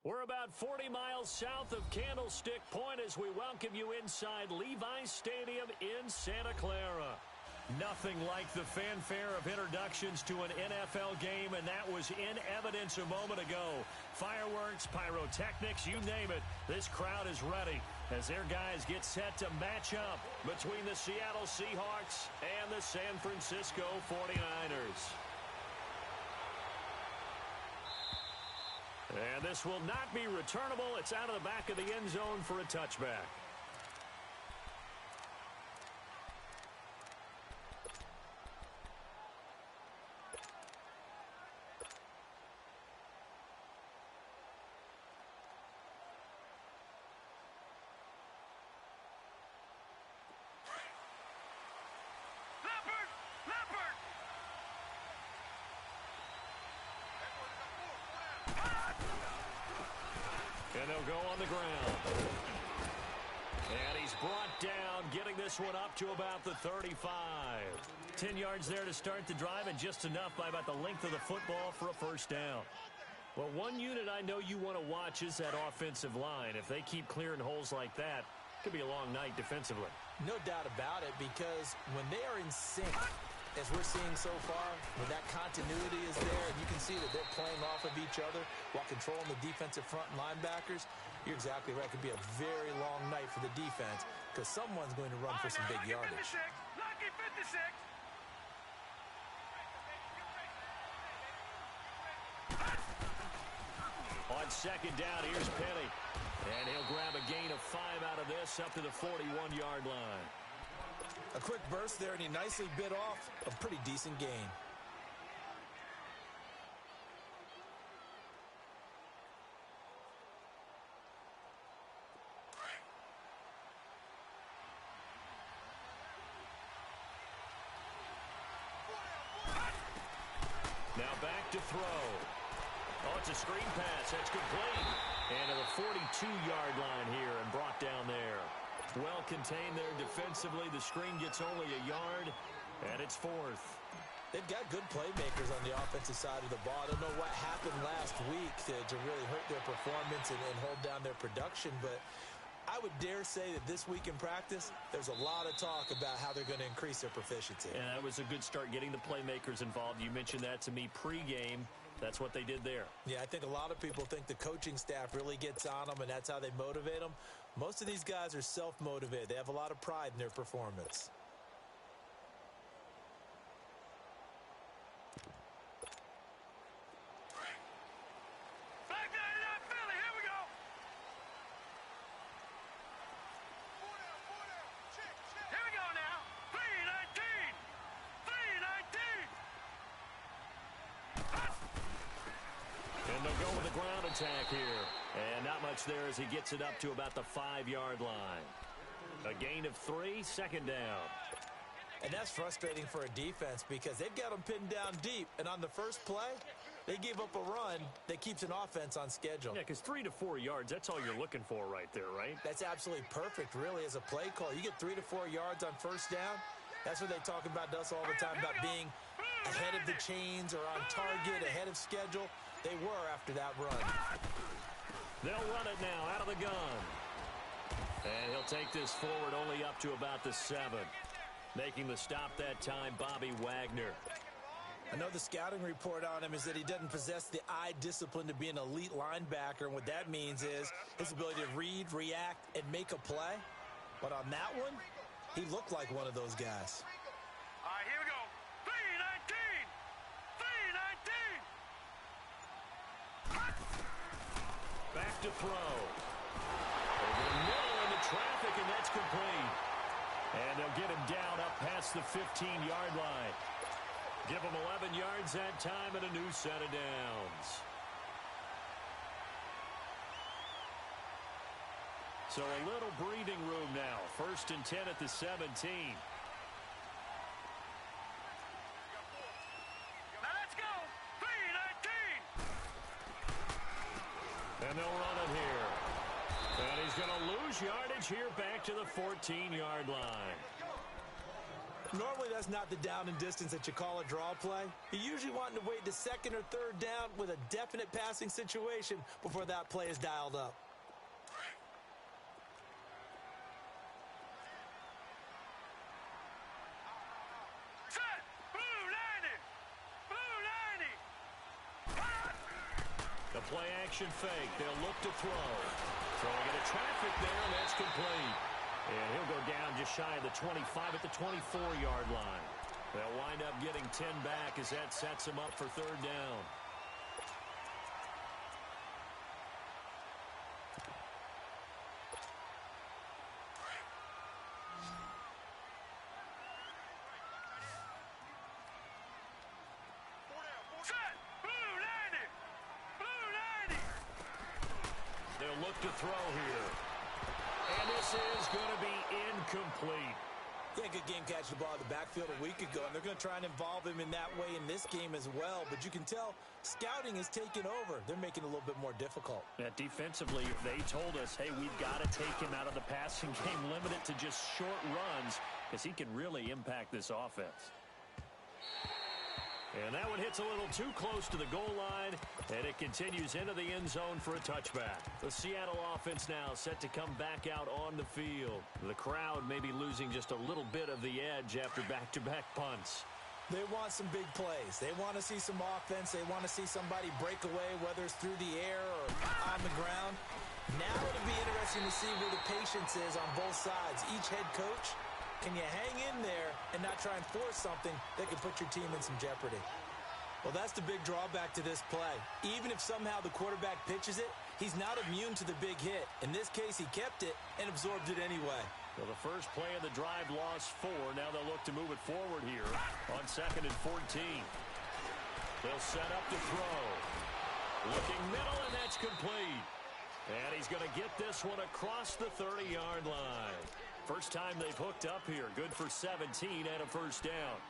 We're about 40 miles south of Candlestick Point as we welcome you inside Levi's Stadium in Santa Clara. Nothing like the fanfare of introductions to an NFL game, and that was in evidence a moment ago. Fireworks, pyrotechnics, you name it. This crowd is ready as their guys get set to match up between the Seattle Seahawks and the San Francisco 49ers. And this will not be returnable. It's out of the back of the end zone for a touchback. And they'll go on the ground. And he's brought down, getting this one up to about the 35. 10 yards there to start the drive, and just enough by about the length of the football for a first down. Well, one unit I know you want to watch is that offensive line. If they keep clearing holes like that, it could be a long night defensively. No doubt about it, because when they are in sync, as we're seeing so far, when that continuity is there, and you can see that they're playing off of each other while controlling the defensive front and linebackers, you're exactly right. It could be a very long night for the defense because someone's going to run for some big yardage. Lucky 56. On second down, here's Penny. And he'll grab a gain of 5 out of this up to the 41-yard line. A quick burst there, and he nicely bit off a pretty decent gain. Now back to throw. Oh, it's a screen pass. That's complete. And to the 42-yard line here and brought down there. Well contained there defensively. The screen gets only a yard, and it's fourth. They've got good playmakers on the offensive side of the ball. I don't know what happened last week to really hurt their performance and hold down their production, but I would dare say that this week in practice, there's a lot of talk about how they're going to increase their proficiency. And that was a good start, getting the playmakers involved. You mentioned that to me pregame. That's what they did there. Yeah, I think a lot of people think the coaching staff really gets on them, and that's how they motivate them. Most of these guys are self-motivated. They have a lot of pride in their performance. And they'll go with the ground attack here. And not much there as he gets it up to about the 5-yard line. A gain of 3, second down. And that's frustrating for a defense because they've got them pinned down deep. And on the first play, they gave up a run that keeps an offense on schedule. Yeah, because 3 to 4 yards, that's all you're looking for right there, right? That's absolutely perfect, really, as a play call. You get 3 to 4 yards on first down. That's what they talk about to us all the time, about being ahead of the chains or on target, ahead of schedule. They were after that run. They'll run it now out of the gun. And he'll take this forward only up to about the 7. Making the stop that time, Bobby Wagner. I know the scouting report on him is that he doesn't possess the eye discipline to be an elite linebacker. And what that means is his ability to read, react, and make a play. But on that one, he looked like one of those guys. All right, here we go. 3-19. 3-19. Back to throw. Over the middle into traffic, and that's complete. And they'll get him down up past the 15-yard line. Give him 11 yards that time and a new set of downs. So a little breathing room now. 1st and 10 at the 17. Now let's go. 3-19. And they'll run it here. And he's going to lose yardage here back to the 14-yard line. Normally, that's not the down and distance that you call a draw play. You usually want to wait to second or third down with a definite passing situation before that play is dialed up. Set! Blue 90! Blue 90! The play action fake. They'll look to throw. Throwing into traffic there, and that's complete. And he'll go down just shy of the 25 at the 24-yard line. They'll wind up getting 10 back as that sets them up for third down. Set! Blue 90! Blue 90! They'll look to throw here. And this is going to be incomplete. He had a good game catching the ball in the backfield a week ago, and they're going to try and involve him in that way in this game as well. But you can tell scouting is taking over. They're making it a little bit more difficult. Yeah, defensively, they told us, hey, we've got to take him out of the passing game, limit it to just short runs, because he can really impact this offense. And that one hits a little too close to the goal line, and it continues into the end zone for a touchback. The Seattle offense now set to come back out on the field. The crowd may be losing just a little bit of the edge after back-to-back punts. They want some big plays. They want to see some offense. They want to see somebody break away, whether it's through the air or on the ground. Now it'll be interesting to see where the patience is on both sides. Each head coach, can you hang in there and not try and force something that can put your team in some jeopardy? Well, that's the big drawback to this play. Even if somehow the quarterback pitches it, he's not immune to the big hit. In this case, he kept it and absorbed it anyway. Well, the first play of the drive lost 4. Now they'll look to move it forward here on 2nd and 14. They'll set up to throw. Looking middle, and that's complete. And he's going to get this one across the 30-yard line. First time they've hooked up here. Good for 17 and a first down.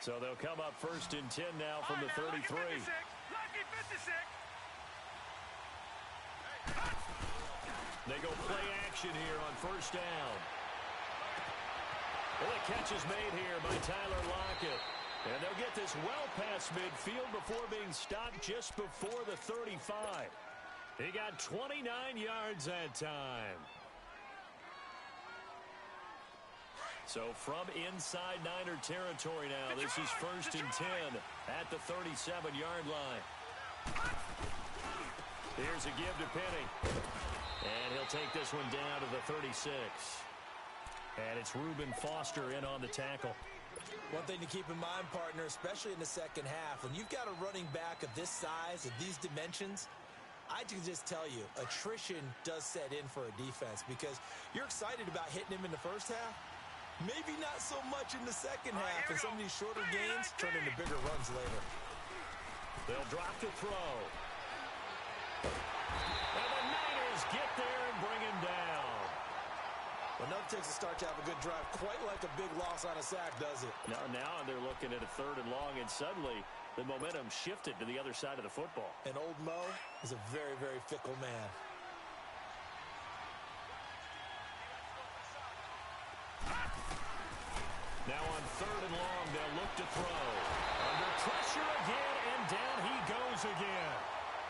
So they'll come up 1st and 10 now from the 33. Lucky 56! They go play action here on first down. Well, the catch is made here by Tyler Lockett. And they'll get this well past midfield before being stopped just before the 35. He got 29 yards that time. So from inside Niner territory now, this is 1st and 10 at the 37-yard line. Here's a give to Penny. And he'll take this one down to the 36. And it's Reuben Foster in on the tackle. One thing to keep in mind, partner, especially in the second half, when you've got a running back of this size, of these dimensions, I can just tell you, attrition does set in for a defense because you're excited about hitting him in the first half. Maybe not so much in the second half, and some of these shorter gains turn into bigger runs later. They'll drop to throw. And the Niners get there and bring him down. Well, nothing takes a start to have a good drive quite like a big loss on a sack, does it? Now they're looking at a 3rd and long, and suddenly the momentum shifted to the other side of the football. And old Mo is a very, very fickle man. Now on 3rd and long, they'll look to throw. Under pressure again, and down he goes again.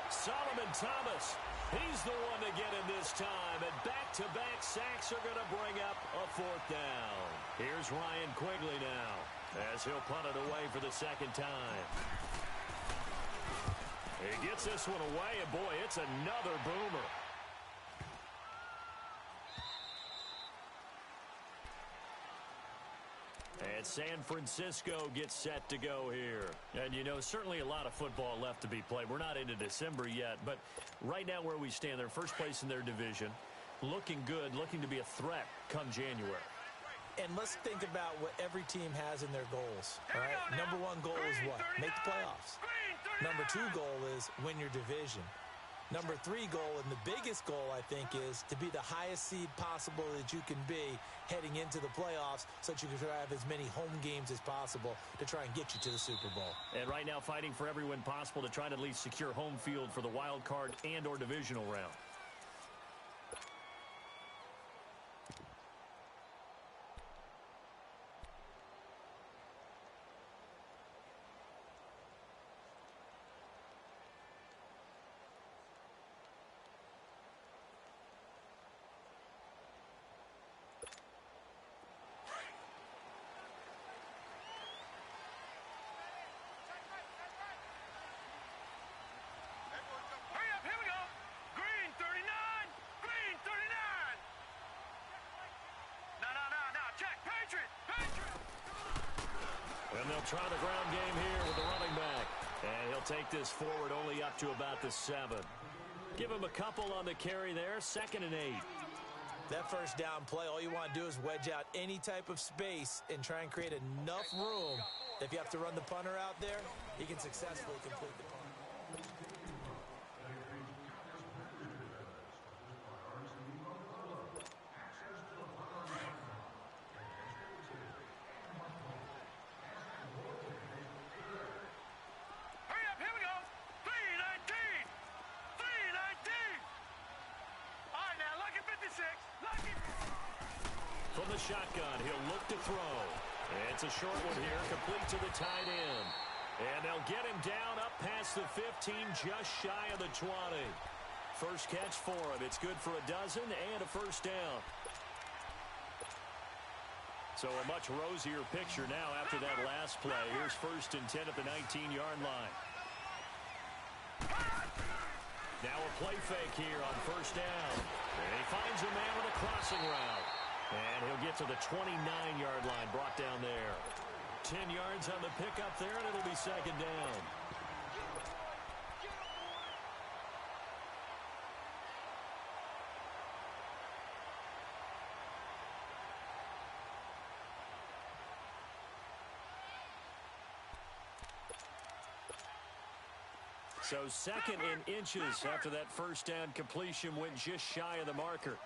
Solomon Thomas, he's the one to get him this time, and back-to-back sacks are going to bring up a 4th down. Here's Ryan Quigley now, as he'll punt it away for the 2nd time. He gets this one away, and boy, it's another boomer. And San Francisco gets set to go here. And, you know, certainly a lot of football left to be played. We're not into December yet, but right now where we stand, they're first place in their division, looking good, looking to be a threat come January. And let's think about what every team has in their goals, all right? Number 1 goal is what? Make the playoffs. Number 2 goal is win your division. Number 3 goal, and the biggest goal, I think, is to be the highest seed possible that you can be heading into the playoffs so that you can have as many home games as possible to try and get you to the Super Bowl. And right now fighting for every win possible to try to at least secure home field for the wild card and or divisional round. Hurry up, here we go. Green 39. Green 39. No, check. Patriot. And they'll try the ground game here with the running back. And he'll take this forward only up to about the 7. Give him a couple on the carry there. 2nd and 8. That first down play, all you want to do is wedge out any type of space and try and create enough room. If you have to run the punter out there, he can successfully complete the punt. Hurry up, here we go. 319. 319. All right, now, lucky 56. Lucky. From the shotgun, he'll look to throw. It's a short one here, complete to the tight end. And they'll get him down up past the 15, just shy of the 20. First catch for him. It's good for a dozen and a first down. So a much rosier picture now after that last play. Here's 1st and 10 at the 19-yard line. Now a play fake here on first down. And he finds a man with a crossing route. And he'll get to the 29-yard line, brought down there. 10 yards on the pickup there, and it'll be 2nd down. So 2nd in inches after that first down completion went just shy of the marker.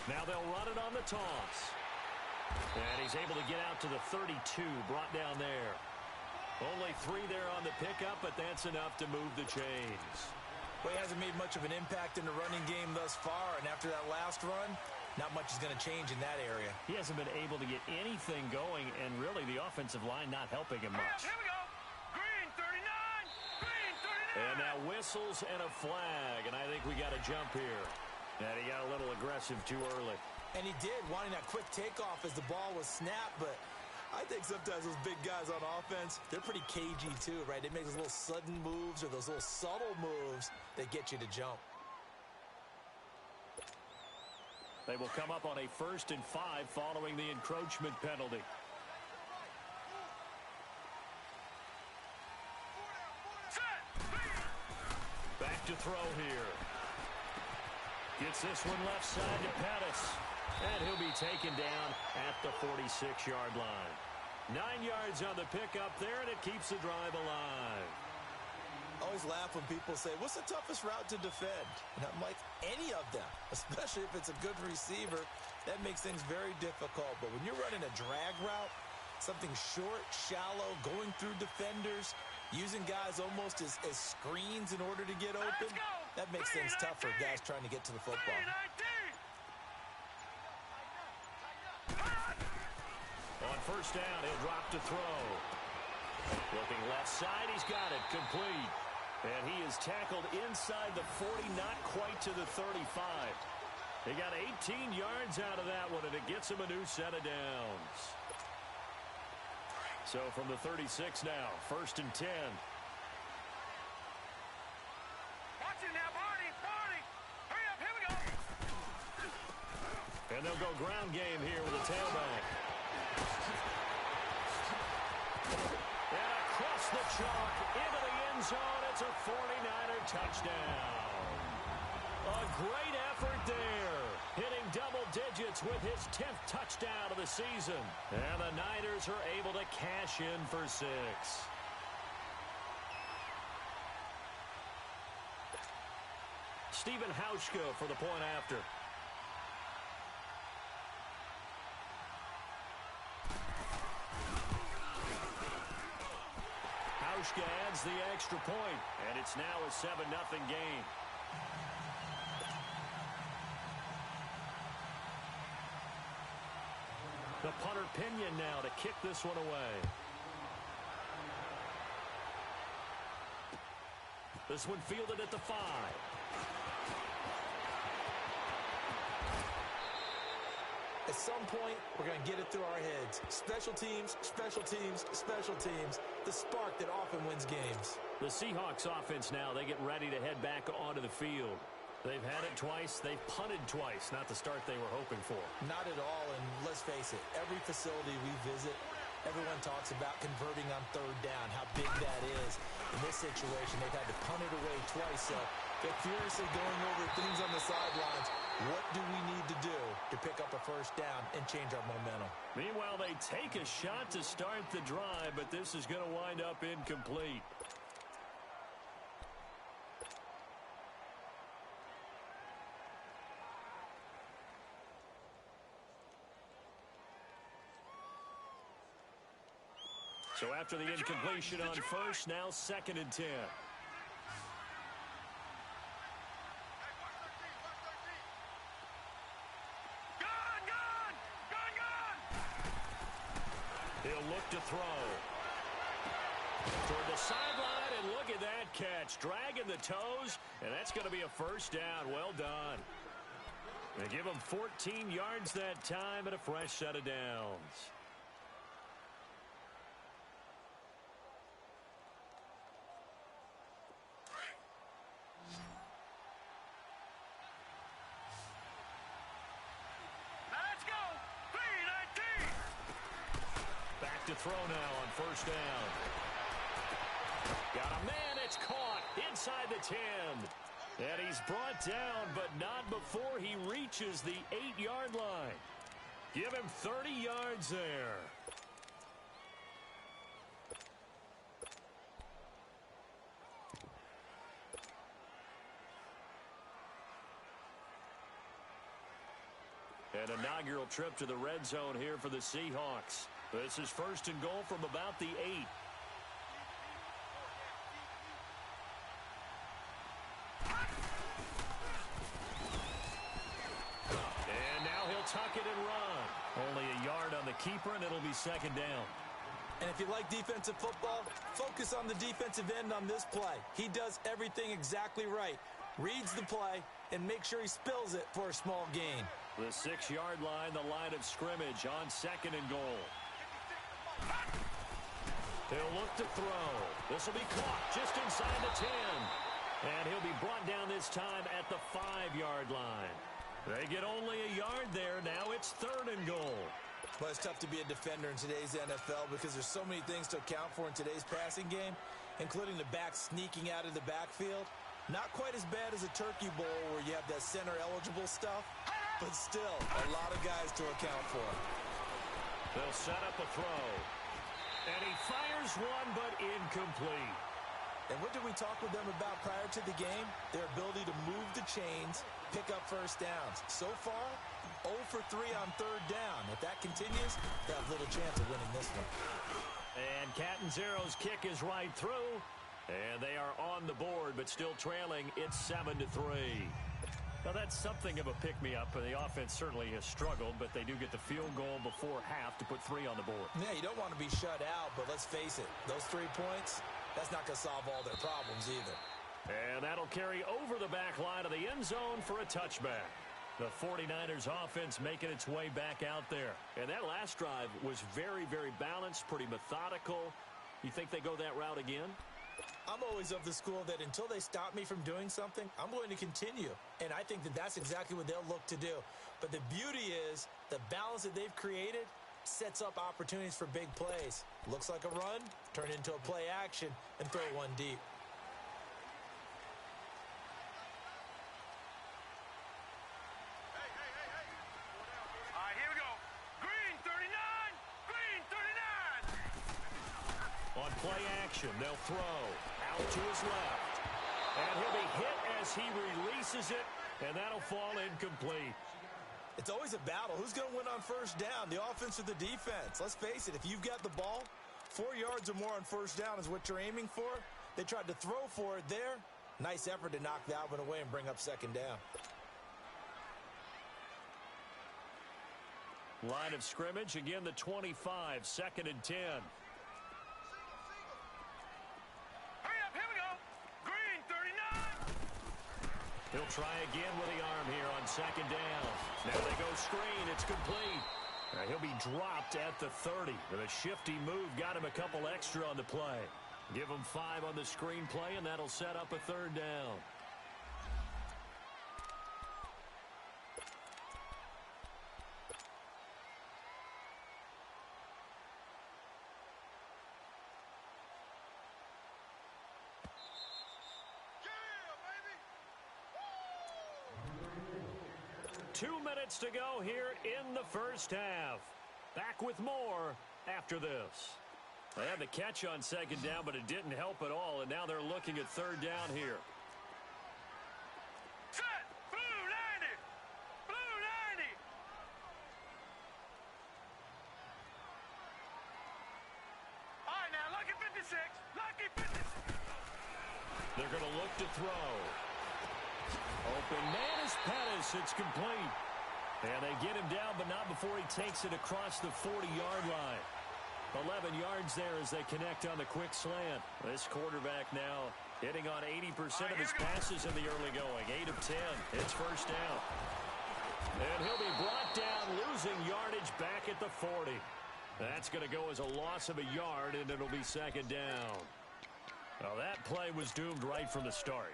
Now they'll run it on the toss. And he's able to get out to the 32, brought down there. Only 3 there on the pickup, but that's enough to move the chains. Well, he hasn't made much of an impact in the running game thus far, and after that last run, not much is going to change in that area. He hasn't been able to get anything going, and really the offensive line not helping him much. Here we go. Green 39. Green 39. And now whistles and a flag, and I think we got a jump here. And he got a little aggressive too early. And he did, wanting that quick takeoff as the ball was snapped, but I think sometimes those big guys on offense, they're pretty cagey too, right? They make those little sudden moves or those little subtle moves that get you to jump. They will come up on a 1st and 5 following the encroachment penalty. Back to throw here. Gets this one left side to Pettis. And he'll be taken down at the 46-yard line. 9 yards on the pickup there, and it keeps the drive alive. I always laugh when people say, what's the toughest route to defend? And I'm like, any of them, especially if it's a good receiver. That makes things very difficult. But when you're running a drag route, something short, shallow, going through defenders, using guys almost as screens in order to get open, that makes things tough for guys trying to get to the football. On first down, he'll drop to throw. Looking left side, he's got it, complete. And he is tackled inside the 40, not quite to the 35. He got 18 yards out of that one, and it gets him a new set of downs. So from the 36 now, 1st and 10. Watch it now, Barney. Hurry up, here we go. And they'll go ground game here with a tailback. And across the chalk into the end zone. It's a 49er touchdown. A great effort there. Hitting double digits with his 10th touchdown of the season. And the Niners are able to cash in for 6. Stephen Hauschka for the point after. Hauschka adds the extra point, and it's now a 7-0 game. The punter Pinion now to kick this one away. This one fielded at the 5. At some point, we're going to get it through our heads. Special teams, special teams, special teams. The spark that often wins games. The Seahawks offense now, they get ready to head back onto the field. They've had it twice. They've punted twice. Not the start they were hoping for. Not at all, and let's face it, every facility we visit, everyone talks about converting on third down, how big that is. In this situation, they've had to punt it away twice, so they're furiously going over things on the sidelines. What do we need to do to pick up a first down and change our momentum? Meanwhile, they take a shot to start the drive, but this is going to wind up incomplete. So after the incompletion on first, now 2nd and 10. He'll look to throw. Toward the sideline, and look at that catch. Dragging the toes, and that's going to be a first down. Well done. They give him 14 yards that time and a fresh set of downs. To throw now on first down. Got a man, it's caught inside the 10. And he's brought down, but not before he reaches the 8-yard line. Give him 30 yards there. An inaugural trip to the red zone here for the Seahawks. This is 1st and goal from about the 8. And now he'll tuck it and run. Only a yard on the keeper, and it'll be 2nd down. And if you like defensive football, focus on the defensive end on this play. He does everything exactly right. Reads the play and makes sure he spills it for a small gain. The 6-yard line, the line of scrimmage on 2nd and goal. He'll look to throw. This will be caught just inside the 10. And he'll be brought down this time at the 5-yard line. They get only a yard there. Now it's 3rd and goal. Well, it's tough to be a defender in today's NFL because there's so many things to account for in today's passing game, including the back sneaking out of the backfield. Not quite as bad as a turkey bowl where you have that center-eligible stuff, but still a lot of guys to account for. They'll set up a throw. And he fires one, but incomplete. And what did we talk with them about prior to the game? Their ability to move the chains, pick up first downs. So far, 0 for 3 on 3rd down. If that continues, they have little chance of winning this one. And Catanzero's kick is right through. And they are on the board, but still trailing. It's 7-3. Now, that's something of a pick-me-up, and the offense certainly has struggled, but they do get the field goal before half to put 3 on the board. Yeah, you don't want to be shut out, but let's face it, those 3 points, that's not going to solve all their problems either. And that'll carry over the back line of the end zone for a touchback. The 49ers offense making its way back out there. And that last drive was very, very balanced, pretty methodical. You think they go that route again? I'm always of the school that until they stop me from doing something, I'm going to continue. And I think that that's exactly what they'll look to do. But the beauty is the balance that they've created sets up opportunities for big plays. Looks like a run, turn into a play action, and throw one deep. All right, here we go. Green 39! Green 39! On play action, they'll throw out to his left. And he'll be hit as he releases it, and that'll fall incomplete. It's always a battle. Who's going to win on first down, the offense or the defense? Let's face it, if you've got the ball, 4 yards or more on first down is what you're aiming for. They tried to throw for it there. Nice effort to knock that one away and bring up second down. Line of scrimmage, again the 25, 2nd and 10. Hurry up, here we go. Green, 39. He'll try again with the arm here on 2nd down. Now they go screen, it's complete. He'll be dropped at the 30. With a shifty move, got him a couple extra on the play. Give him 5 on the screen play, and that'll set up a 3rd down. Yeah, 2 minutes to go here in the first half. Back with more after this. They had the catch on 2nd down, but it didn't help at all, and now they're looking at 3rd down here. Set. Blue 90. Blue 90. All right, now, lucky 56. Lucky 56. They're going to look to throw. Open man is Pettis. It's complete. And they get him down, but not before he takes it across the 40-yard line. 11 yards there as they connect on the quick slant. This quarterback now hitting on 80% of his passes in the early going. 8 of 10. It's first down. And he'll be brought down, losing yardage back at the 40. That's going to go as a loss of a yard, and it'll be 2nd down. Well, that play was doomed right from the start.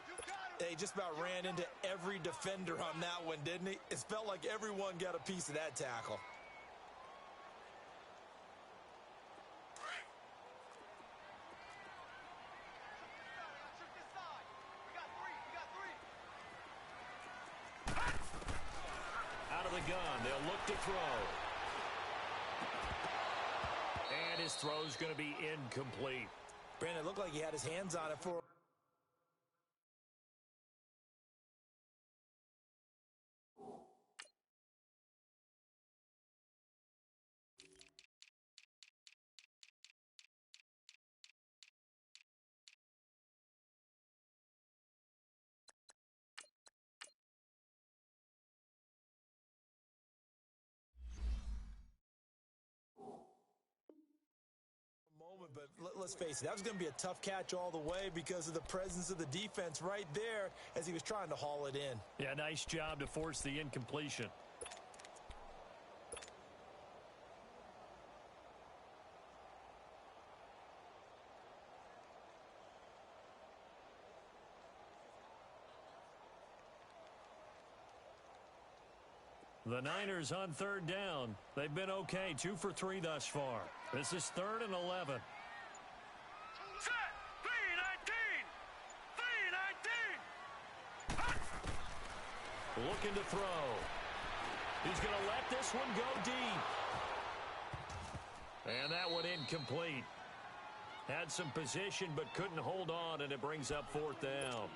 He just about ran into every defender on that one, didn't he? It felt like everyone got a piece of that tackle. Out of the gun, they'll look to throw. And his throw's going to be incomplete. Brandon, it looked like he had his hands on it for... But let's face it, that was going to be a tough catch all the way because of the presence of the defense right there as he was trying to haul it in. Yeah, nice job to force the incompletion. The Niners on 3rd down. They've been okay, 2 for 3 thus far. This is 3rd and 11. Set. 3-19. 3-19. Looking to throw. He's going to let this one go deep. And that one incomplete. Had some position but couldn't hold on, and it brings up 4th down.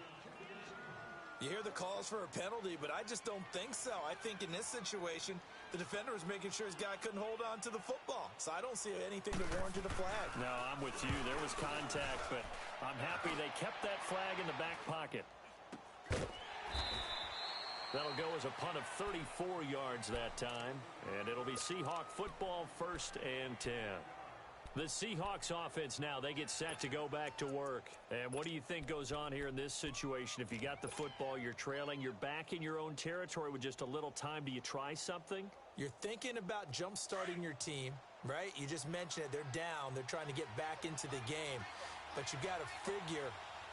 You hear the calls for a penalty, but I just don't think so. I think in this situation, the defender was making sure his guy couldn't hold on to the football. So I don't see anything that warranted a flag. No, I'm with you. There was contact, but I'm happy they kept that flag in the back pocket. That'll go as a punt of 34 yards that time, and it'll be Seahawk football, 1st and 10. The Seahawks offense now, they get set to go back to work. And what do you think goes on here in this situation? If you got the football, you're trailing, you're back in your own territory with just a little time. Do you try something? You're thinking about jump-starting your team, right? You just mentioned it. They're down. They're trying to get back into the game. But you got to figure,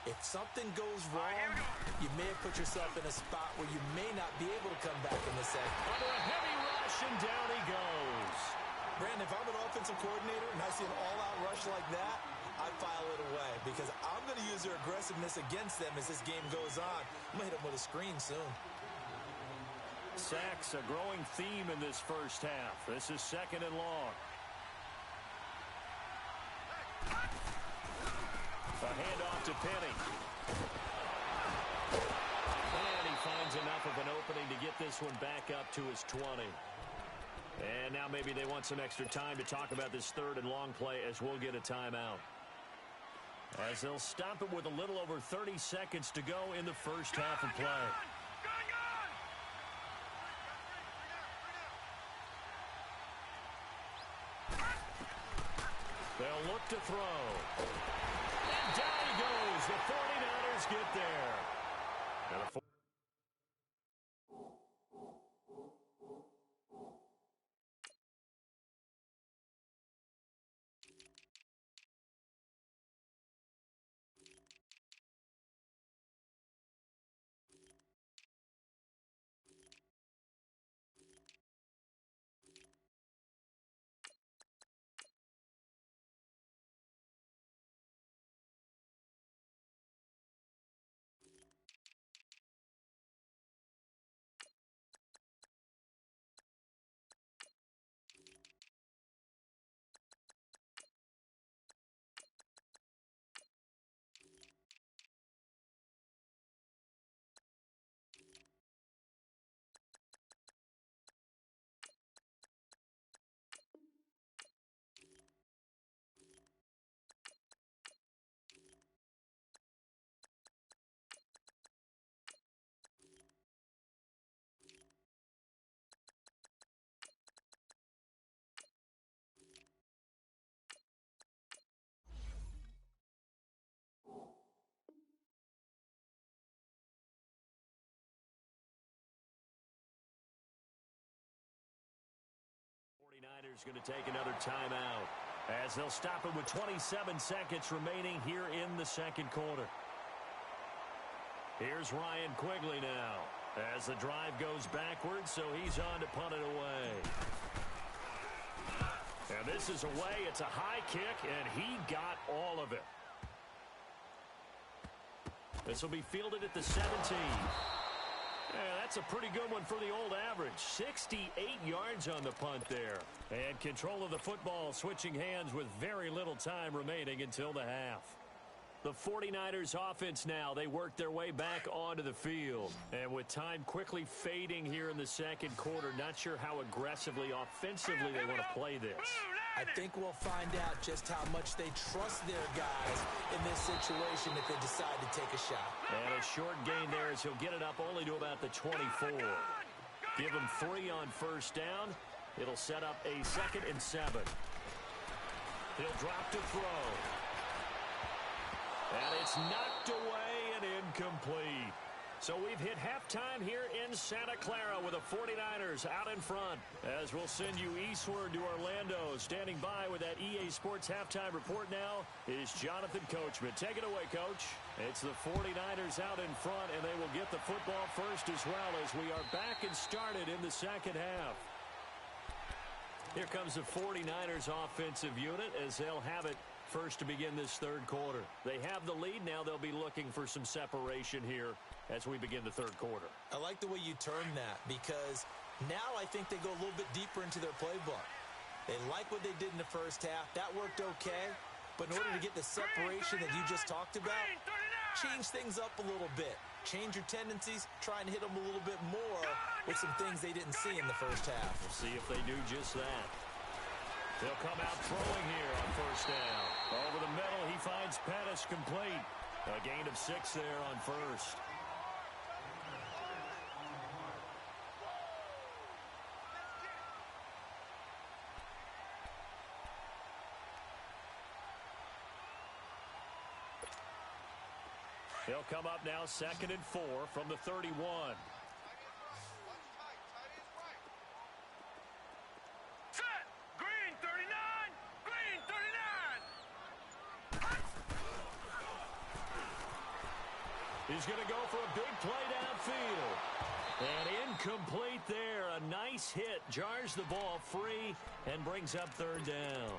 if something goes wrong, you may have put yourself in a spot where you may not be able to come back in the second. Under a heavy rush, and down he goes. Brandon, if I'm an offensive coordinator and I see an all-out rush like that, I file it away because I'm going to use their aggressiveness against them as this game goes on. I'm going to hit them with a screen soon. Sacks, a growing theme in this first half. This is 2nd and long. A handoff to Penny. And he finds enough of an opening to get this one back up to his 20. And now maybe they want some extra time to talk about this third and long play as we'll get a timeout. As they'll stop it with a little over 30 seconds to go in the first half of play. They'll look to throw. And down he goes. The 49ers get there. And a 49ers going to take another timeout as they'll stop it with 27 seconds remaining here in the second quarter. Here's Ryan Quigley now as the drive goes backwards, so he's on to punt it away. And this is away. It's a high kick, and he got all of it. This will be fielded at the 17. Yeah, that's a pretty good one for the old average. 68 yards on the punt there. And control of the football switching hands with very little time remaining until the half. The 49ers offense now, they work their way back onto the field. And with time quickly fading here in the second quarter, not sure how aggressively, offensively they want to play this. I think we'll find out just how much they trust their guys in this situation if they decide to take a shot. And a short gain there as he'll get it up only to about the 24. Give him 3 on first down. It'll set up a 2nd and 7. He'll drop to throw. And it's knocked away and incomplete. So we've hit halftime here in Santa Clara with the 49ers out in front. As we'll send you eastward to Orlando. Standing by with that EA Sports halftime report now is Jonathan Coachman. Take it away, Coach. It's the 49ers out in front, and they will get the football first as well as we are back and started in the second half. Here comes the 49ers offensive unit as they'll have it first to begin this third quarter. They have the lead. Now they'll be looking for some separation here as we begin the third quarter. I like the way you term that because now I think they go a little bit deeper into their playbook. They like what they did in the first half. That worked okay. But in order to get the separation that you just talked about, change things up a little bit. Change your tendencies. Try and hit them a little bit more with some things they didn't see in the first half. We'll see if they do just that. They'll come out throwing here on first down. Over the middle, he finds Pettis complete. A gain of 6 there on first. He'll come up now 2nd and 4 from the 31. Set! Green 39! Green 39! He's going to go for a big play downfield. And incomplete there. A nice hit. Jars the ball free and brings up 3rd down.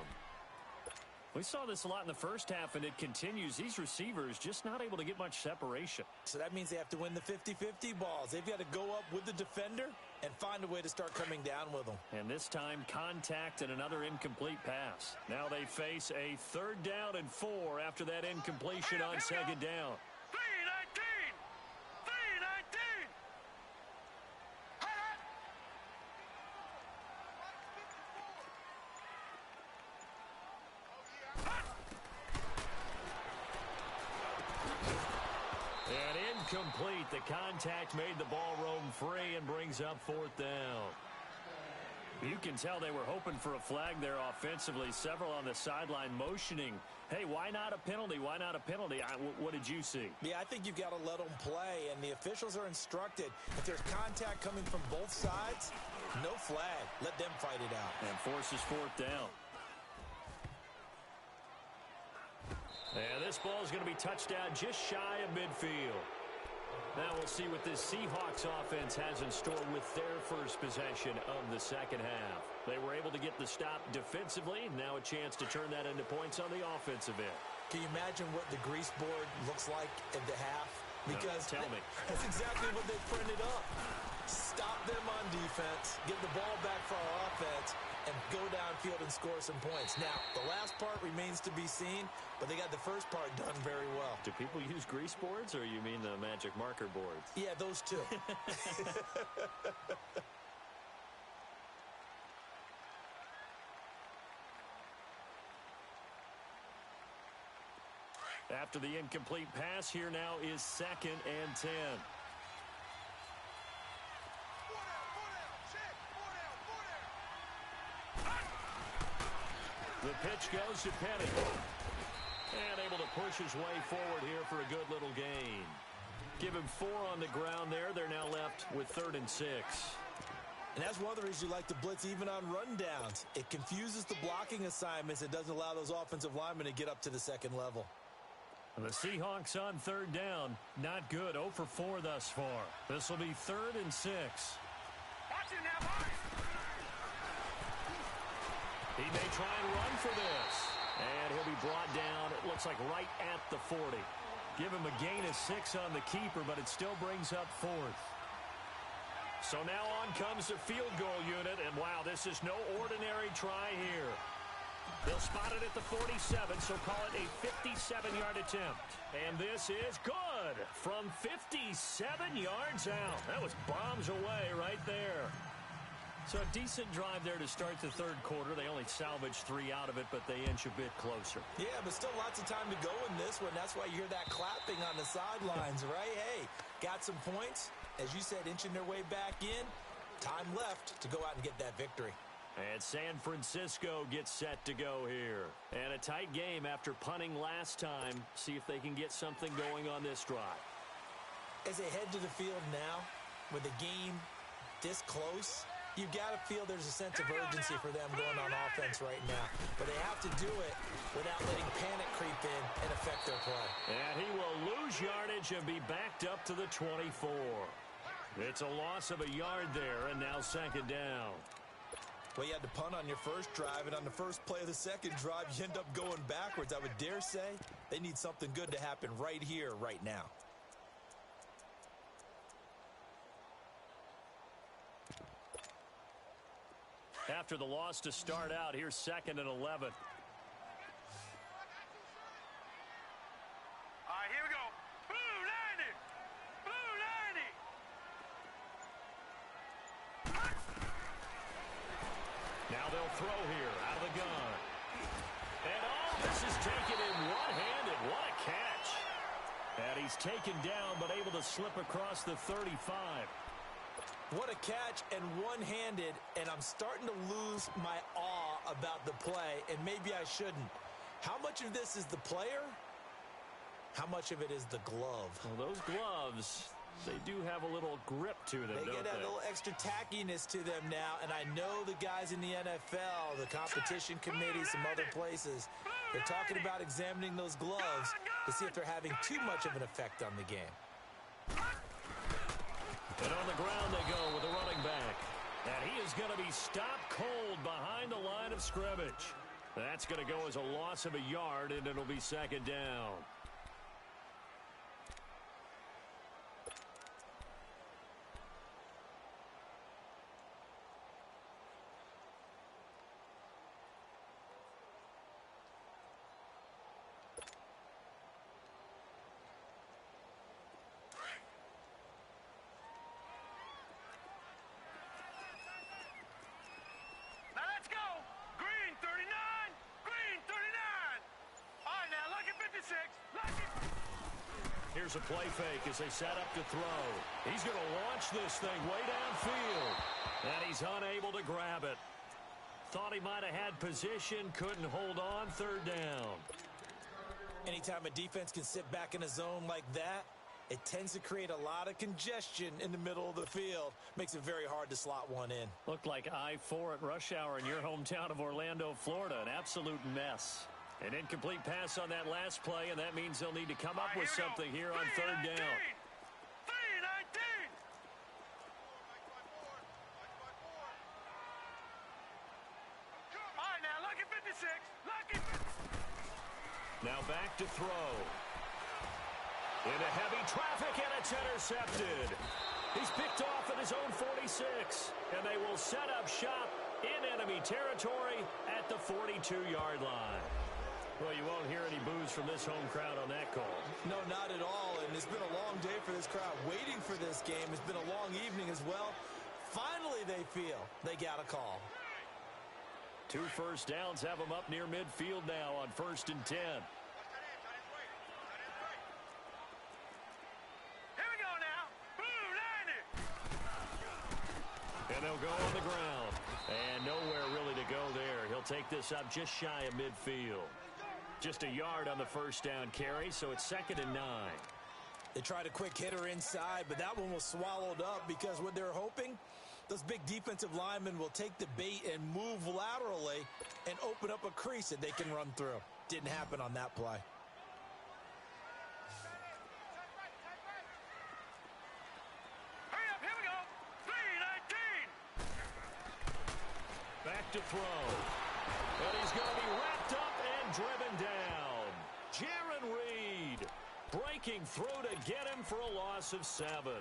We saw this a lot in the first half, and it continues. These receivers just not able to get much separation. So that means they have to win the 50-50 balls. They've got to go up with the defender and find a way to start coming down with them. And this time, contact and another incomplete pass. Now they face a 3rd down and 4 after that incompletion on 2nd down. 3-19! 3-19! incomplete. The contact made the ball roam free and brings up 4th down. You can tell they were hoping for a flag there offensively. Several on the sideline motioning, hey, why not a penalty? Why not a penalty? What did you see? Yeah, I think you've got to let them play, and the officials are instructed. If there's contact coming from both sides, no flag. Let them fight it out. And forces 4th down. And this ball is going to be touched down just shy of midfield. Now we'll see what this Seahawks offense has in store with their first possession of the second half. They were able to get the stop defensively. Now a chance to turn that into points on the offensive end. Can you imagine what the grease board looks like at the half? Because tell me. That's exactly what they printed up. Stop them on defense, get the ball back for our offense, and go downfield and score some points. Now, the last part remains to be seen, but they got the first part done very well. Do people use grease boards, or you mean the magic marker boards? Yeah, those two. After the incomplete pass, here now is 2nd and 10. The pitch goes to Penny. And able to push his way forward here for a good little gain. Give him 4 on the ground there. They're now left with 3rd and 6. And that's one of the reasons you like to blitz even on rundowns. It confuses the blocking assignments. It doesn't allow those offensive linemen to get up to the second level. And the Seahawks on 3rd down. Not good. 0 for 4 thus far. This will be 3rd and 6. Watch it now, boys. He may try and run for this. And he'll be brought down, it looks like right at the 40. Give him a gain of 6 on the keeper, but it still brings up 4th. So now on comes the field goal unit, and wow, this is no ordinary try here. They'll spot it at the 47, so call it a 57-yard attempt. And this is good from 57 yards out. That was bombs away right there. So a decent drive there to start the 3rd quarter. They only salvaged 3 out of it, but they inch a bit closer. Yeah, but still lots of time to go in this one. That's why you hear that clapping on the sidelines, right? Hey, got some points. As you said, inching their way back in. Time left to go out and get that victory. And San Francisco gets set to go here. And a tight game after punting last time. See if they can get something going on this drive. As they head to the field now, with the game this close, you've got to feel there's a sense of urgency for them going on offense right now. But they have to do it without letting panic creep in and affect their play. And he will lose yardage and be backed up to the 24. It's a loss of a yard there, and now 2nd down. Well, you had to punt on your first drive, and on the first play of the second drive, you end up going backwards. I would dare say they need something good to happen right here, right now. After the loss to start out, here's 2nd and 11. All right, here we go. Blue 90. Blue 90. Now they'll throw here out of the gun. And this is taken in one-handed. What a catch. And he's taken down but able to slip across the 35. What a catch and one-handed, and I'm starting to lose my awe about the play, and maybe I shouldn't. How much of this is the player? How much of it is the glove? Well, those gloves, they do have a little grip to them, They get a little extra tackiness to them now, and I know the guys in the NFL, the competition committee, some other places, they're talking about examining those gloves to see if they're having too much of an effect on the game. And on the ground they go with the running back. And he is going to be stopped cold behind the line of scrimmage. That's going to go as a loss of a yard, and it'll be 2nd down. Now let's go. Green 39. Green 39. All right, now look at 56. Look at. Here's a play fake as they set up to throw. He's going to launch this thing way downfield. And he's unable to grab it. Thought he might have had position, couldn't hold on, third down. Anytime a defense can sit back in a zone like that, it tends to create a lot of congestion in the middle of the field. Makes it very hard to slot one in. Looked like I-4 at rush hour in your hometown of Orlando, Florida. An absolute mess. An incomplete pass on that last play, and that means they'll need to come up with something here on third down. 3-19. All right, now, lucky 56. Lucky. Now back to throw. Into heavy traffic, and it's intercepted. He's picked off at his own 46, and they will set up shop in enemy territory at the 42-yard line. Well, you won't hear any boos from this home crowd on that call. No, not at all, and it's been a long day for this crowd waiting for this game. It's been a long evening as well. Finally, they feel they got a call. 2 first downs have them up near midfield now on 1st and 10. Here we go now. Blue 90. And they'll go on the ground. And nowhere really to go there. He'll take this up just shy of midfield. Just a yard on the first down carry, so it's 2nd and 9. They tried a quick hitter inside, but that one was swallowed up because what they're hoping, those big defensive linemen will take the bait and move laterally and open up a crease that they can run through. Didn't happen on that play. Hurry up, here we go. 3-19. Back to throw. And he's going to be wrapped up and driven down. Jaron Reed breaking through to get him for a loss of 7.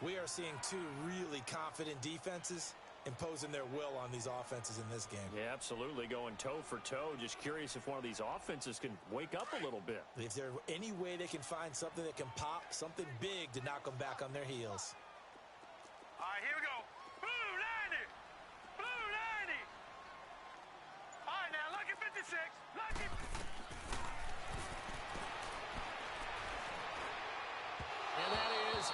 We are seeing 2 really confident defenses imposing their will on these offenses in this game. Yeah, absolutely, going toe for toe. Just curious if one of these offenses can wake up a little bit. If there's any way they can find something that can pop, something big to knock them back on their heels. All right, here we go. Blue 90. Blue 90. All right, now, lucky 56. Lucky. And that is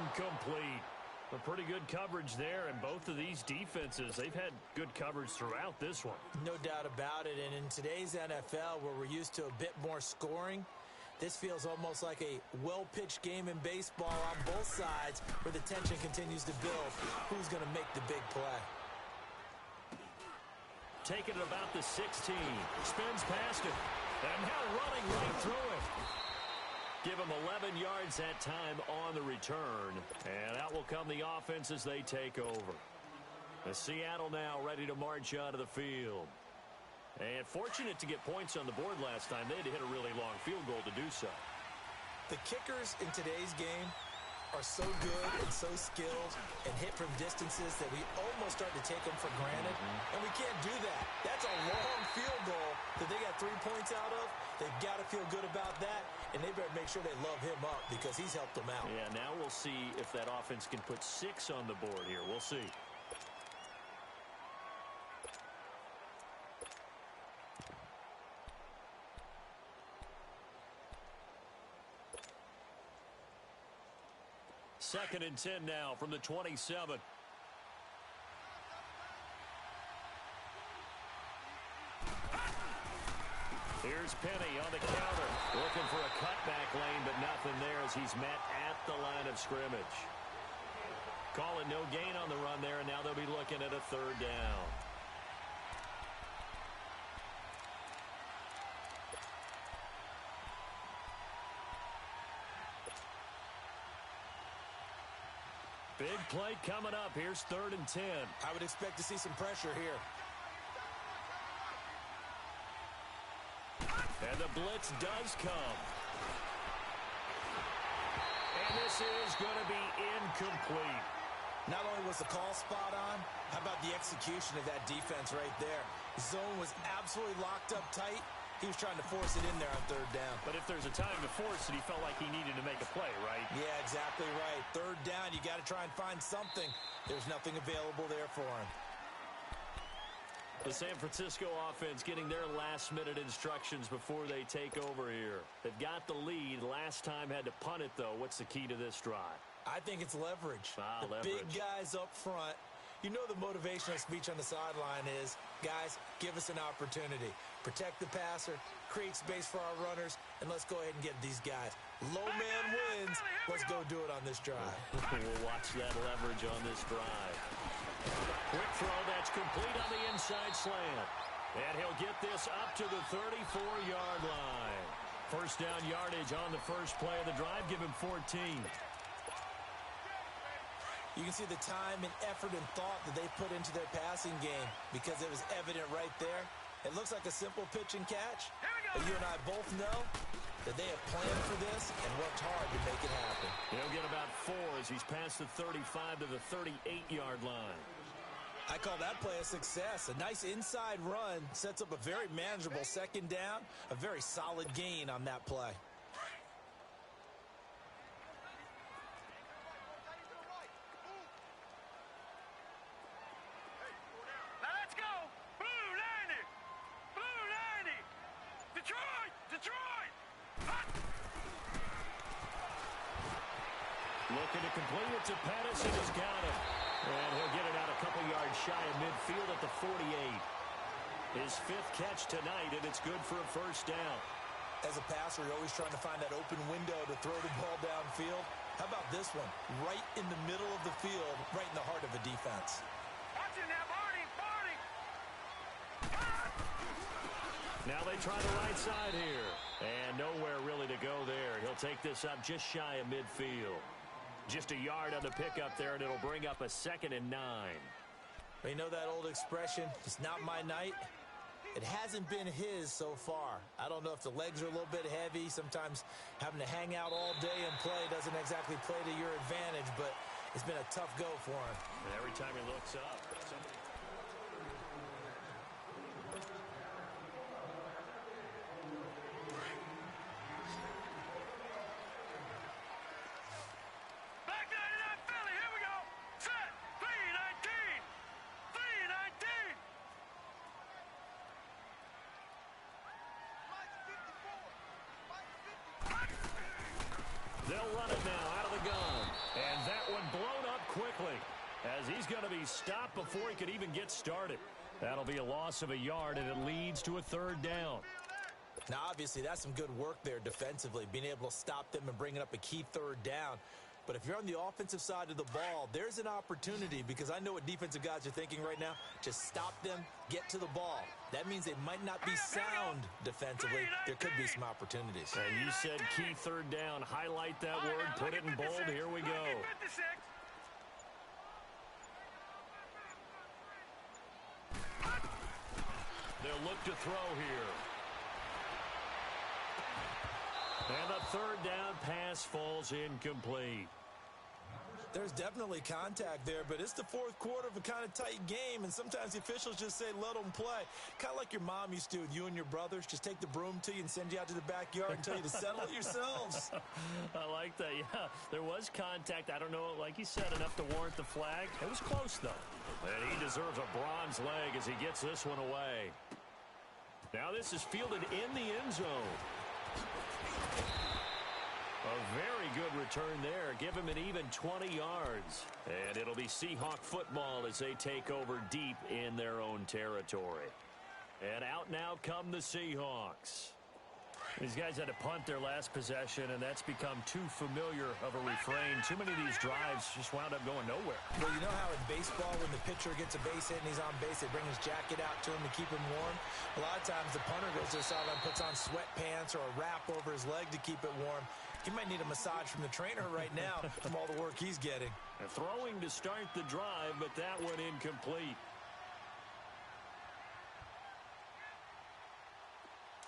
incomplete. A pretty good coverage there, and both of these defenses, they've had good coverage throughout this one. No doubt about it, and in today's NFL, where we're used to a bit more scoring, this feels almost like a well-pitched game in baseball on both sides, where the tension continues to build. Who's going to make the big play? Taking it about the 16. Spins past it. And now running right through it. Give him 11 yards that time on the return. And out will come the offense as they take over. The Seattle now ready to march out of the field. And fortunate to get points on the board last time. They had to hit a really long field goal to do so. The kickers in today's game are so good and so skilled and hit from distances that we almost start to take them for granted. And we can't do that. That's a long field goal that they got 3 points out of. They've got to feel good about that, and they better make sure they love him up because he's helped them out. Yeah, now we'll see if that offense can put 6 on the board here. We'll see. Second and 10 now from the 27. Here's Penny on the counter. Looking for a cutback lane, but nothing there as he's met at the line of scrimmage. Call it no gain on the run there, and now they'll be looking at a 3rd down. Big play coming up. Here's 3rd and 10. I would expect to see some pressure here. And the blitz does come. And this is going to be incomplete. Not only was the call spot on, how about the execution of that defense right there? Zone was absolutely locked up tight. He was trying to force it in there on 3rd down. But if there's a time to force it, he felt like he needed to make a play, right? Yeah, exactly right. 3rd down, you got to try and find something. There's nothing available there for him. The San Francisco offense getting their last-minute instructions before they take over here. They've got the lead. Last time had to punt it, though. What's the key to this drive? I think it's leverage. Leverage. Big guys up front. You know the motivational speech on the sideline is, guys, give us an opportunity. Protect the passer, create space for our runners, and let's go ahead and get these guys. Low man wins. Let's go do it on this drive. We'll watch that leverage on this drive. Quick throw, that's complete on the inside slant. And he'll get this up to the 34-yard line. First down yardage on the first play of the drive. Give him 14. You can see the time and effort and thought that they put into their passing game because it was evident right there. It looks like a simple pitch and catch, but you and I both know that they have planned for this and worked hard to make it happen. He'll get about 4 as he's past the 35 to the 38-yard line. I call that play a success. A nice inside run sets up a very manageable second down, a very solid gain on that play. Looking to complete it to Pettis, and he's got it. And he'll get it out a couple yards shy of midfield at the 48. His 5th catch tonight, and it's good for a first down. As a passer, you're always trying to find that open window to throw the ball downfield. How about this one? Right in the middle of the field, right in the heart of a defense. Watch it now, Barney! Now they try the right side here. And nowhere really to go there. He'll take this up just shy of midfield. Just a yard on the pickup there, and it'll bring up a 2nd and 9. You know that old expression, it's not my night? It hasn't been his so far. I don't know if the legs are a little bit heavy. Sometimes having to hang out all day and play doesn't exactly play to your advantage, but it's been a tough go for him. And every time he looks up, they'll run it now out of the gun. And that one blown up quickly as he's going to be stopped before he could even get started. That'll be a loss of a yard, and it leads to a 3rd down. Now, obviously, that's some good work there defensively, being able to stop them and bringing up a key 3rd down. But if you're on the offensive side of the ball, there's an opportunity because I know what defensive guys are thinking right now. Just stop them, get to the ball. That means they might not be sound defensively. There could be some opportunities. And you said key 3rd down. Highlight that word. Put it in bold. Here we go. They'll look to throw here. And the 3rd down pass falls incomplete. There's definitely contact there, but it's the 4th quarter of a kind of tight game, and sometimes the officials just say, let them play. Kind of like your mom used to with you and your brothers. Just take the broom to you and send you out to the backyard and tell you to settle it yourselves. I like that, yeah. There was contact. I don't know, like you said, enough to warrant the flag. It was close, though. And he deserves a bronze leg as he gets this one away. Now this is fielded in the end zone. A very good return there. Give him an even 20 yards. And it'll be Seahawk football as they take over deep in their own territory. And out now come the Seahawks. These guys had to punt their last possession, and that's become too familiar of a refrain. Too many of these drives just wound up going nowhere. Well, you know how in baseball when the pitcher gets a base hit and he's on base, they bring his jacket out to him to keep him warm? A lot of times the punter goes to the sideline, puts on sweatpants or a wrap over his leg to keep it warm. He might need a massage from the trainer right now from all the work he's getting. And throwing to start the drive, but that one incomplete.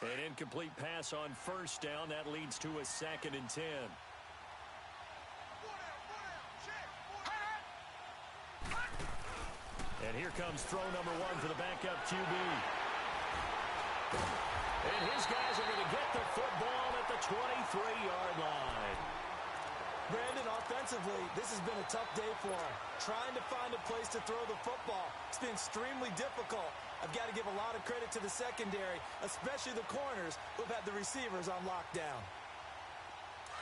An incomplete pass on first down. That leads to a 2nd and 10. And here comes throw number 1 for the backup QB. And his guys are going to get the football at the 23-yard line. Brandon, offensively, this has been a tough day for him. Trying to find a place to throw the football. It's been extremely difficult. I've got to give a lot of credit to the secondary, especially the corners who've had the receivers on lockdown.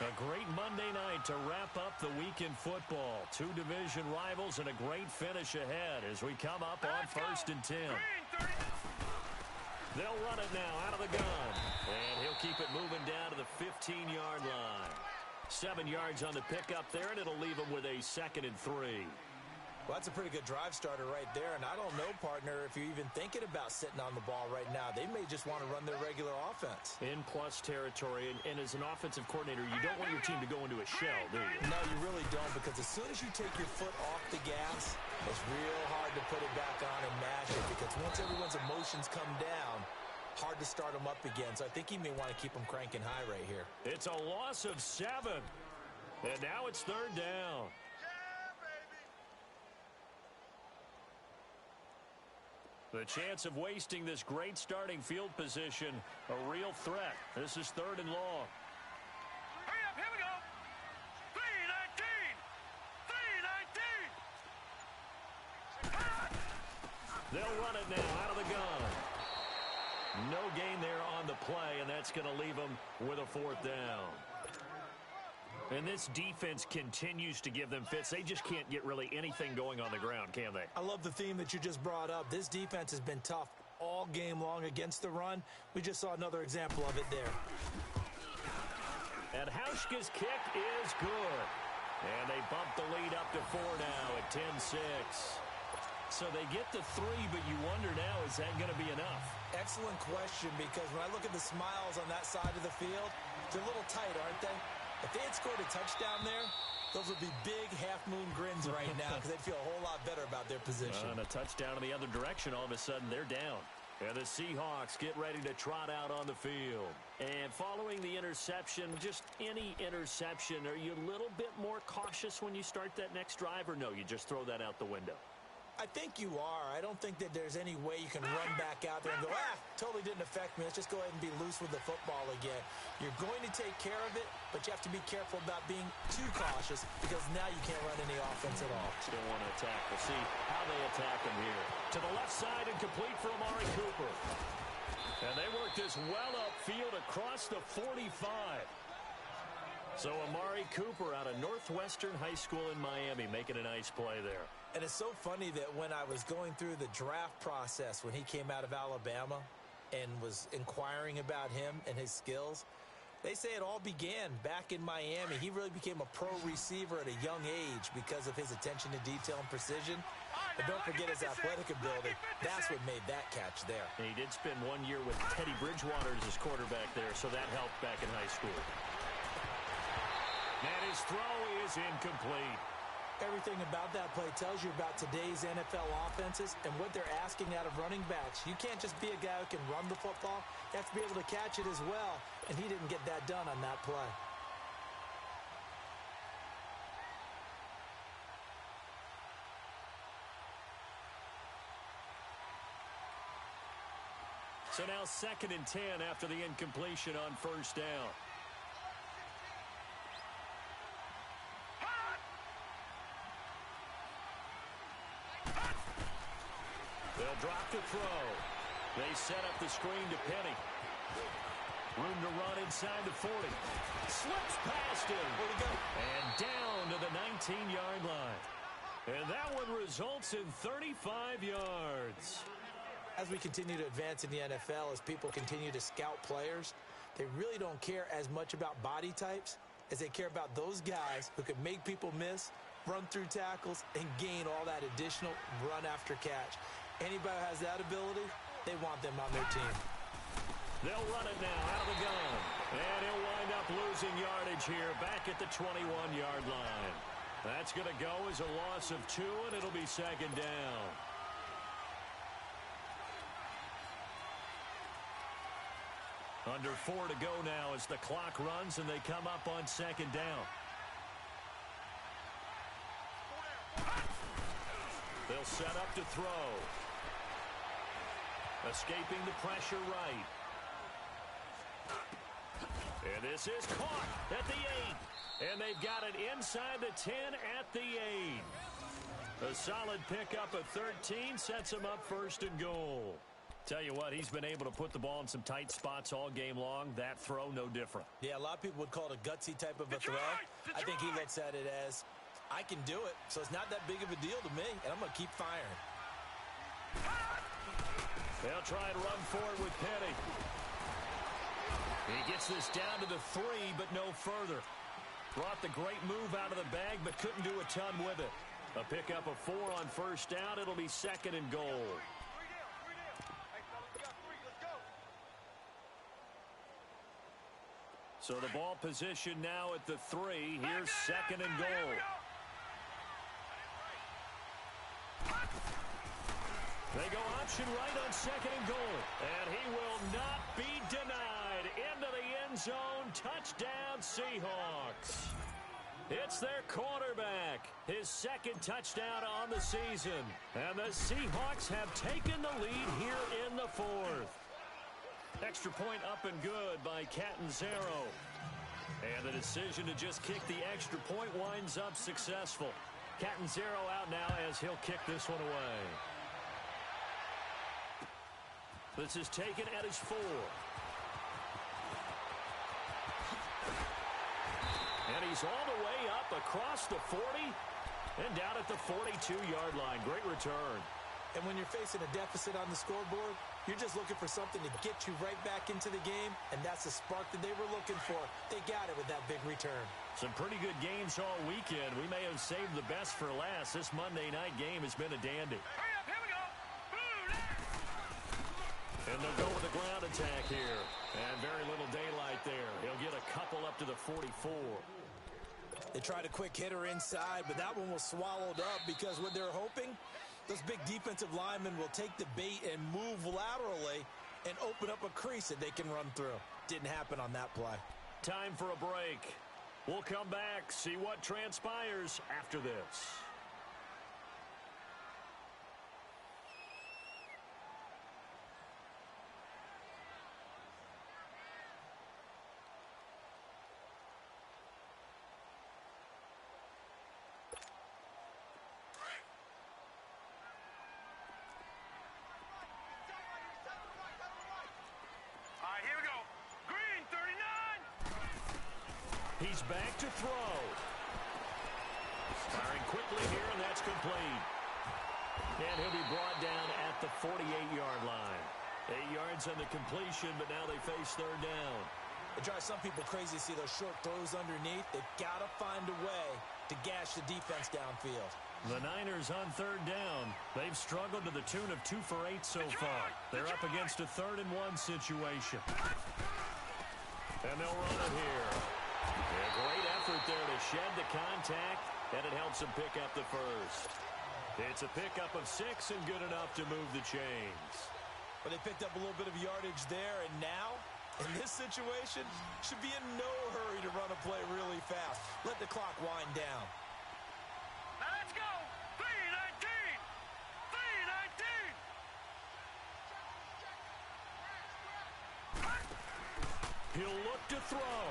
A great Monday night to wrap up the week in football. Two division rivals and a great finish ahead as we come up on 1st and 10. They'll run it now out of the gun. And he'll keep it moving down to the 15-yard line. 7 yards on the pickup there, and it'll leave him with a 2nd and 3. Well, that's a pretty good drive starter right there. And I don't know, partner, if you're even thinking about sitting on the ball right now. They may just want to run their regular offense. In plus territory, and as an offensive coordinator, you don't want your team to go into a shell, do you? No, you really don't, because as soon as you take your foot off the gas, it's real hard to put it back on and mash it, because once everyone's emotions come down, hard to start them up again. So I think he may want to keep them cranking high right here. It's a loss of 7. And now it's 3rd down. The chance of wasting this great starting field position, a real threat. This is 3rd and long. Hurry up, here we go. 3:19. They'll run it now out of the gun. No gain there on the play, and that's going to leave them with a 4th down. And this defense continues to give them fits. They just can't get really anything going on the ground, can they? I love the theme that you just brought up. This defense has been tough all game long against the run. We just saw another example of it there. And Hauschka's kick is good. And they bump the lead up to 4 now at 10-6. So they get to 3, but you wonder now, is that going to be enough? Excellent question, because when I look at the smiles on that side of the field, they're a little tight, aren't they? If they had scored a touchdown there, those would be big half-moon grins right now, because they'd feel a whole lot better about their position. And a touchdown in the other direction, all of a sudden they're down. And the Seahawks get ready to trot out on the field. And following the interception, just any interception, are you a little bit more cautious when you start that next drive, or no, you just throw that out the window? I think you are. I don't think that there's any way you can run back out there and go, totally didn't affect me. Let's just go ahead and be loose with the football again. You're going to take care of it, but you have to be careful about being too cautious, because now you can't run any offense at all. Still want to attack. We'll see how they attack him here. To the left side and complete for Amari Cooper. And they work this well upfield across the 45. So Amari Cooper out of Northwestern High School in Miami making a nice play there. And it's so funny that when I was going through the draft process when he came out of Alabama and was inquiring about him and his skills, they say it all began back in Miami. He really became a pro receiver at a young age because of his attention to detail and precision. But don't forget his athletic ability. That's what made that catch there. And he did spend 1 year with Teddy Bridgewater as his quarterback there, so that helped back in high school. And his throw is incomplete. Everything about that play tells you about today's NFL offenses and what they're asking out of running backs. You can't just be a guy who can run the football. You have to be able to catch it as well, and he didn't get that done on that play. So now 2nd and 10 after the incompletion on 1st down. They'll drop to throw. They set up the screen to Penny. Room to run inside the 40. Slips past him. Where'd he go? And down to the 19-yard line. And that one results in 35 yards. As we continue to advance in the NFL, as people continue to scout players, they really don't care as much about body types as they care about those guys who can make people miss, run through tackles, and gain all that additional run after catch. Anybody who has that ability, they want them on their team. They'll run it now out of the gun. And he'll wind up losing yardage here back at the 21-yard line. That's going to go as a loss of 2, and it'll be 2nd down. Under 4 to go now as the clock runs, and they come up on 2nd down. They'll set up to throw. Escaping the pressure right. And this is caught at the 8. And they've got it inside the 10 at the 8. A solid pickup of 13 sets them up 1st and goal. Tell you what, he's been able to put the ball in some tight spots all game long. That throw, no different. Yeah, a lot of people would call it a gutsy type of a throw. I think he looks at it as, I can do it, so it's not that big of a deal to me, and I'm going to keep firing. They'll try and run forward with Petty. He gets this down to the 3, but no further. Brought the great move out of the bag, but couldn't do a ton with it. A pickup of 4 on first down. It'll be 2nd and goal. So the ball position now at the 3. Here's 2nd and goal. They go option right on 2nd and goal. And he will not be denied. Into the end zone. Touchdown, Seahawks. It's their quarterback. His 2nd touchdown on the season. And the Seahawks have taken the lead here in the 4th. Extra point up and good by Catanzaro. And the decision to just kick the extra point winds up successful. Catanzaro out now as he'll kick this one away. This is taken at his 4. And he's all the way up across the 40 and down at the 42-yard line. Great return. And when you're facing a deficit on the scoreboard, you're just looking for something to get you right back into the game, and that's the spark that they were looking for. They got it with that big return. Some pretty good games all weekend. We may have saved the best for last. This Monday night game has been a dandy. Hurry up, here we go. And they'll go with a ground attack here. And very little daylight there. He'll get a couple up to the 44. They tried a quick hitter inside, but that one was swallowed up because what they're hoping, those big defensive linemen will take the bait and move laterally and open up a crease that they can run through. Didn't happen on that play. Time for a break. We'll come back, see what transpires after this. He's back to throw. Firing quickly here, and that's complete. And he'll be brought down at the 48-yard line. 8 yards on the completion, but now they face 3rd down. It drives some people crazy to see those short throws underneath. They've got to find a way to gash the defense downfield. The Niners on 3rd down. They've struggled to the tune of 2 for 8 so far. They're up against a 3rd and 1 situation. And they'll run it here. A great effort there to shed the contact, and it helps them pick up the first. It's a pickup of 6 and good enough to move the chains. But they picked up a little bit of yardage there, and now, in this situation, should be in no hurry to run a play really fast. Let the clock wind down. Now let's go. 3:19. 3:19. He'll look to throw.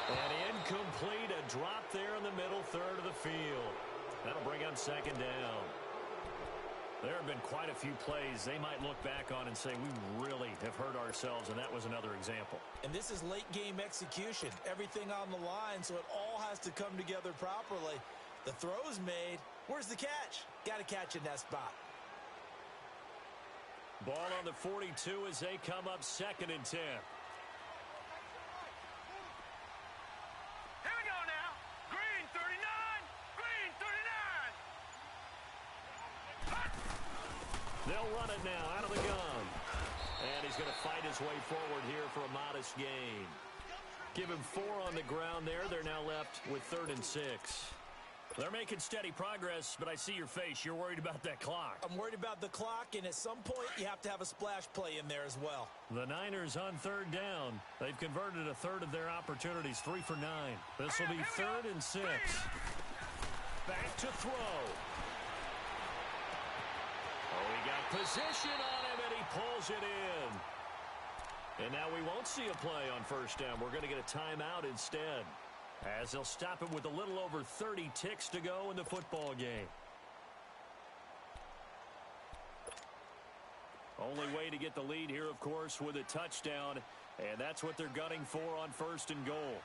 And incomplete, a drop there in the middle 3rd of the field. That'll bring up 2nd down. There have been quite a few plays they might look back on and say, we really have hurt ourselves, and that was another example. And this is late game execution. Everything on the line, so it all has to come together properly. The throw's made. Where's the catch? Got to catch in that spot. Ball on the 42 as they come up 2nd and 10. They'll run it now out of the gun. And he's going to fight his way forward here for a modest gain. Give him 4 on the ground there. They're now left with 3rd and 6. They're making steady progress, but I see your face. You're worried about that clock. I'm worried about the clock, and at some point, you have to have a splash play in there as well. The Niners on 3rd down. They've converted a 1/3 of their opportunities, 3 for 9. This will be 3rd and 6. Back to throw. Oh, he got position on him, and he pulls it in. And now we won't see a play on 1st down. We're going to get a timeout instead, as they'll stop him with a little over 30 ticks to go in the football game. Only way to get the lead here, of course, with a touchdown, and that's what they're gunning for on 1st and goal.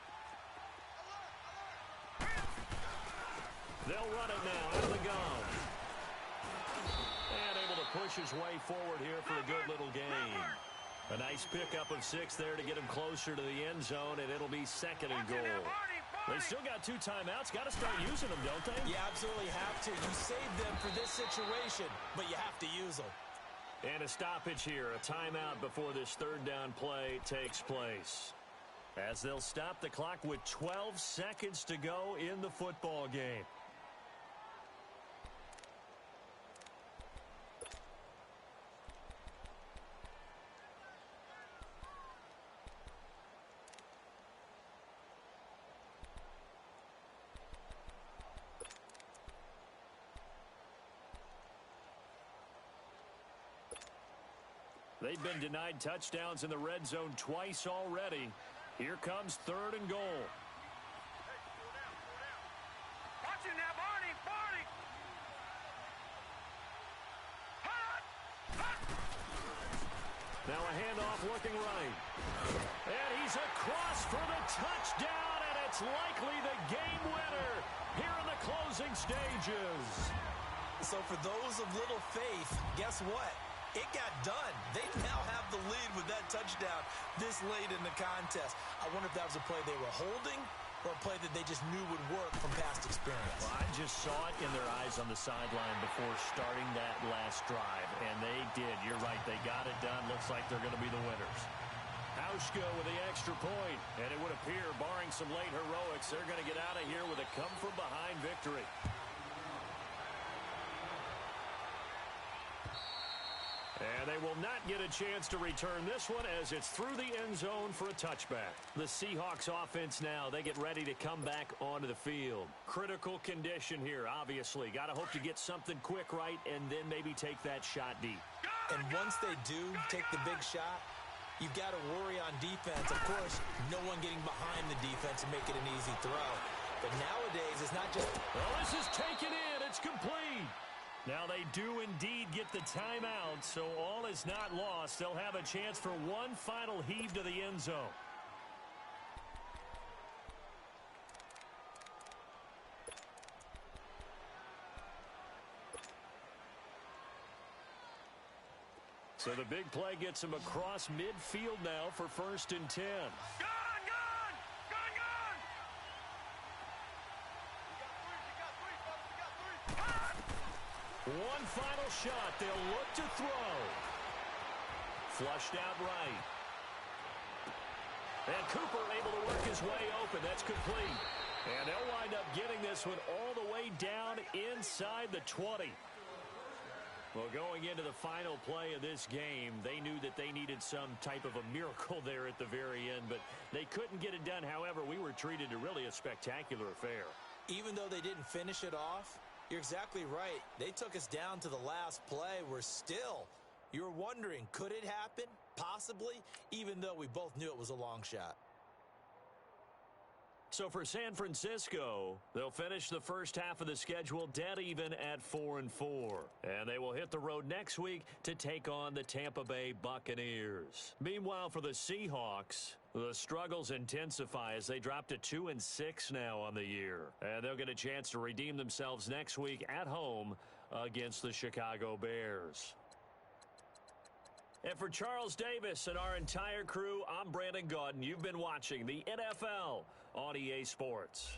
They'll run it now out of the gun. And able to push his way forward here for a good little gain. A nice pickup of 6 there to get him closer to the end zone, and it'll be 2nd and goal. They still got 2 timeouts. Got to start using them, don't they? You absolutely have to. You save them for this situation, but you have to use them. And a stoppage here, a timeout before this 3rd down play takes place. As they'll stop the clock with 12 seconds to go in the football game. They've been denied touchdowns in the red zone twice already. Here comes 3rd and goal. Watch it now, Barney! Barney! Hot! Hot! Now a handoff looking right. And he's across for the touchdown, and it's likely the game winner here in the closing stages. So for those of little faith, guess what? It got done. They now have the lead with that touchdown this late in the contest. I wonder if that was a play they were holding or a play that they just knew would work from past experience. Well, I just saw it in their eyes on the sideline before starting that last drive, and they did. You're right. They got it done. Looks like they're going to be the winners. Hauschka with the extra point, and it would appear, barring some late heroics, they're going to get out of here with a come-from-behind victory. And they will not get a chance to return this one as it's through the end zone for a touchback. The Seahawks offense now, they get ready to come back onto the field. Critical condition here, obviously. Got to hope to get something quick right and then maybe take that shot deep. And once they do take the big shot, you've got to worry on defense. Of course, no one getting behind the defense and make it an easy throw. But nowadays, it's not just... Well, this is taken in. It's complete. Now they do indeed get the timeout, so all is not lost. They'll have a chance for one final heave to the end zone. So the big play gets him across midfield now for 1st and 10. Gun! Gun! Gun! Gun! We got 3, fellas. We got 3. Hot! One final shot. They'll look to throw. Flushed out right. And Cooper able to work his way open. That's complete. And they'll wind up getting this one all the way down inside the 20. Well, going into the final play of this game, they knew that they needed some type of a miracle there at the very end, but they couldn't get it done. However, we were treated to really a spectacular affair. Even though they didn't finish it off, you're exactly right. They took us down to the last play. We're still, you're wondering, could it happen? Possibly, even though we both knew it was a long shot. So for San Francisco, they'll finish the first half of the schedule dead even at 4-4. And they will hit the road next week to take on the Tampa Bay Buccaneers. Meanwhile, for the Seahawks, the struggles intensify as they drop to 2-6 now on the year. And they'll get a chance to redeem themselves next week at home against the Chicago Bears. And for Charles Davis and our entire crew, I'm Brandon Gaudin. You've been watching the NFL on EA Sports.